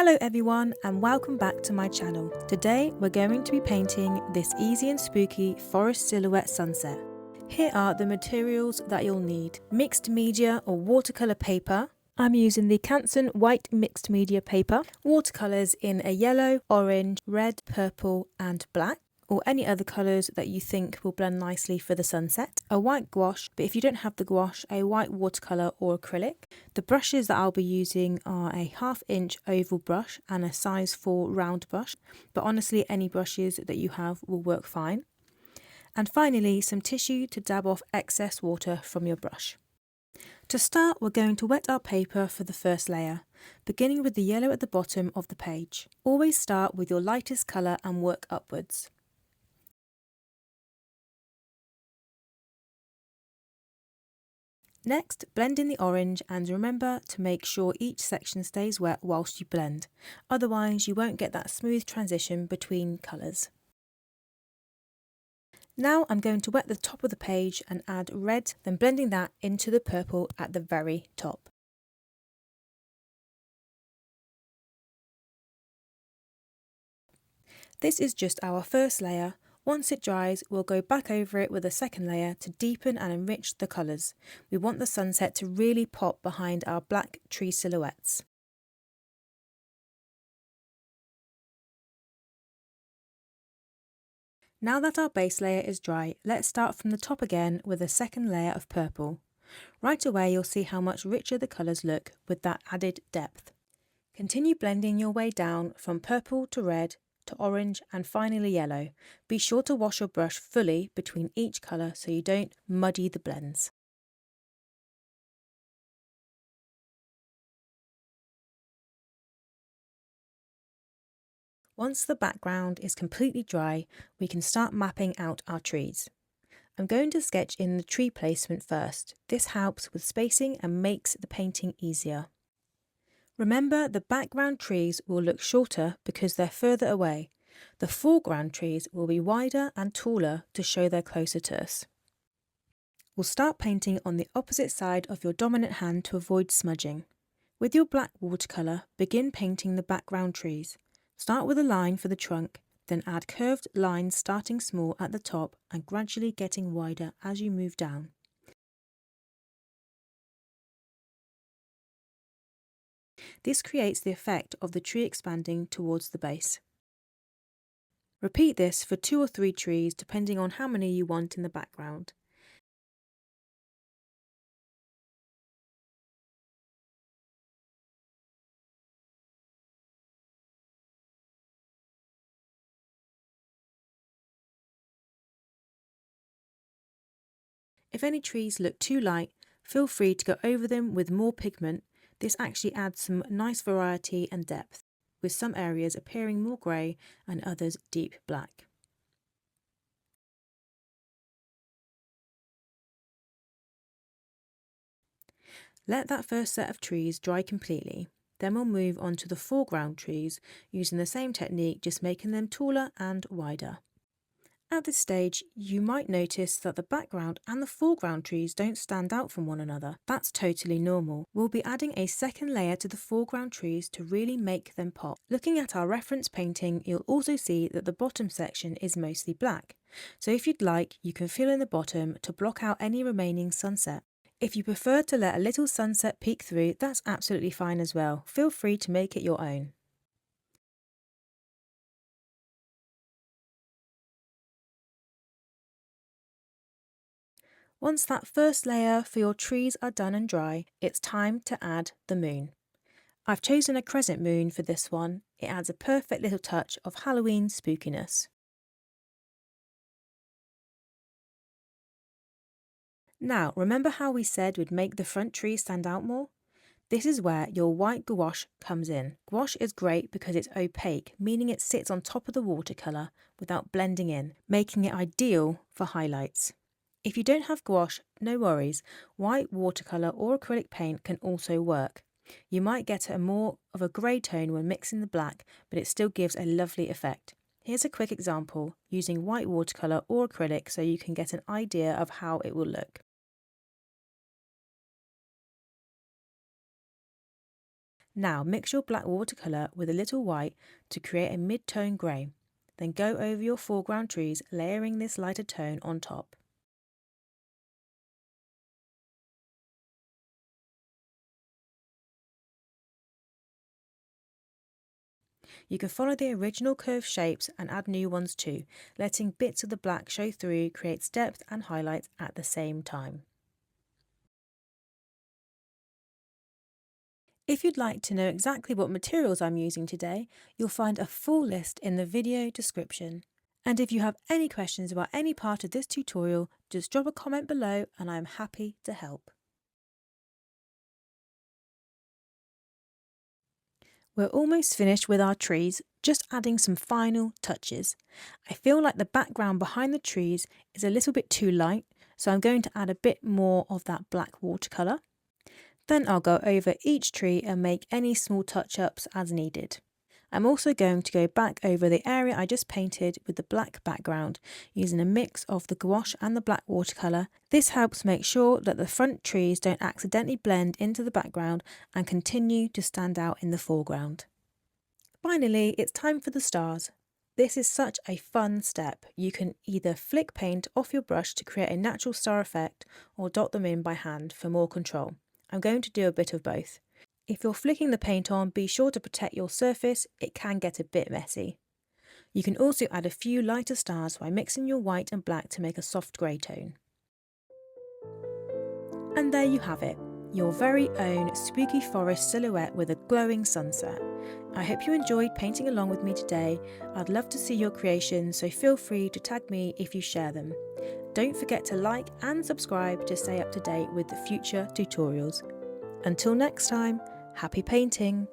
Hello everyone and welcome back to my channel. Today we're going to be painting this easy and spooky forest silhouette sunset. Here are the materials that you'll need. Mixed media or watercolour paper. I'm using the Crescent white mixed media paper. Watercolours in a yellow, orange, red, purple and black, or any other colours that you think will blend nicely for the sunset. A white gouache, but if you don't have the gouache, a white watercolour or acrylic. The brushes that I'll be using are a 1/2 inch oval brush and a size 4 round brush, but honestly any brushes that you have will work fine. And finally some tissue to dab off excess water from your brush. To start, we're going to wet our paper for the first layer, beginning with the yellow at the bottom of the page. Always start with your lightest colour and work upwards. Next, blend in the orange and remember to make sure each section stays wet whilst you blend, otherwise you won't get that smooth transition between colours. Now I'm going to wet the top of the page and add red, then blending that into the purple at the very top. This is just our first layer. Once it dries, we'll go back over it with a second layer to deepen and enrich the colours. We want the sunset to really pop behind our black tree silhouettes. Now that our base layer is dry, let's start from the top again with a second layer of purple. Right away you'll see how much richer the colours look with that added depth. Continue blending your way down from purple to red to orange and finally yellow. Be sure to wash your brush fully between each colour so you don't muddy the blends. Once the background is completely dry, we can start mapping out our trees. I'm going to sketch in the tree placement first. This helps with spacing and makes the painting easier. Remember, the background trees will look shorter because they're further away. The foreground trees will be wider and taller to show they're closer to us. We'll start painting on the opposite side of your dominant hand to avoid smudging. With your black watercolour, begin painting the background trees. Start with a line for the trunk, then add curved lines starting small at the top and gradually getting wider as you move down. This creates the effect of the tree expanding towards the base. Repeat this for 2 or 3 trees depending on how many you want in the background. If any trees look too light, feel free to go over them with more pigment. This actually adds some nice variety and depth, with some areas appearing more grey and others deep black. Let that first set of trees dry completely, then we'll move on to the foreground trees using the same technique, just making them taller and wider. At this stage, you might notice that the background and the foreground trees don't stand out from one another. That's totally normal. We'll be adding a second layer to the foreground trees to really make them pop. Looking at our reference painting, you'll also see that the bottom section is mostly black. So if you'd like, you can fill in the bottom to block out any remaining sunset. If you prefer to let a little sunset peek through, that's absolutely fine as well. Feel free to make it your own. Once that first layer for your trees are done and dry, it's time to add the moon. I've chosen a crescent moon for this one. It adds a perfect little touch of Halloween spookiness. Now, remember how we said we'd make the front tree stand out more? This is where your white gouache comes in. Gouache is great because it's opaque, meaning it sits on top of the watercolour without blending in, making it ideal for highlights. If you don't have gouache, no worries, white watercolour or acrylic paint can also work. You might get a more of a grey tone when mixing the black, but it still gives a lovely effect. Here's a quick example using white watercolour or acrylic so you can get an idea of how it will look. Now mix your black watercolour with a little white to create a mid-tone grey. Then go over your foreground trees, layering this lighter tone on top. You can follow the original curved shapes and add new ones too. Letting bits of the black show through creates depth and highlights at the same time. If you'd like to know exactly what materials I'm using today, you'll find a full list in the video description. And if you have any questions about any part of this tutorial, just drop a comment below and I'm happy to help. We're almost finished with our trees, just adding some final touches. I feel like the background behind the trees is a little bit too light, so I'm going to add a bit more of that black watercolour. Then I'll go over each tree and make any small touch-ups as needed. I'm also going to go back over the area I just painted with the black background using a mix of the gouache and the black watercolour. This helps make sure that the front trees don't accidentally blend into the background and continue to stand out in the foreground. Finally, it's time for the stars. This is such a fun step. You can either flick paint off your brush to create a natural star effect or dot them in by hand for more control. I'm going to do a bit of both. If you're flicking the paint on, be sure to protect your surface, it can get a bit messy. You can also add a few lighter stars by mixing your white and black to make a soft grey tone. And there you have it, your very own spooky forest silhouette with a glowing sunset. I hope you enjoyed painting along with me today. I'd love to see your creations, so feel free to tag me if you share them. Don't forget to like and subscribe to stay up to date with the future tutorials. Until next time, happy painting!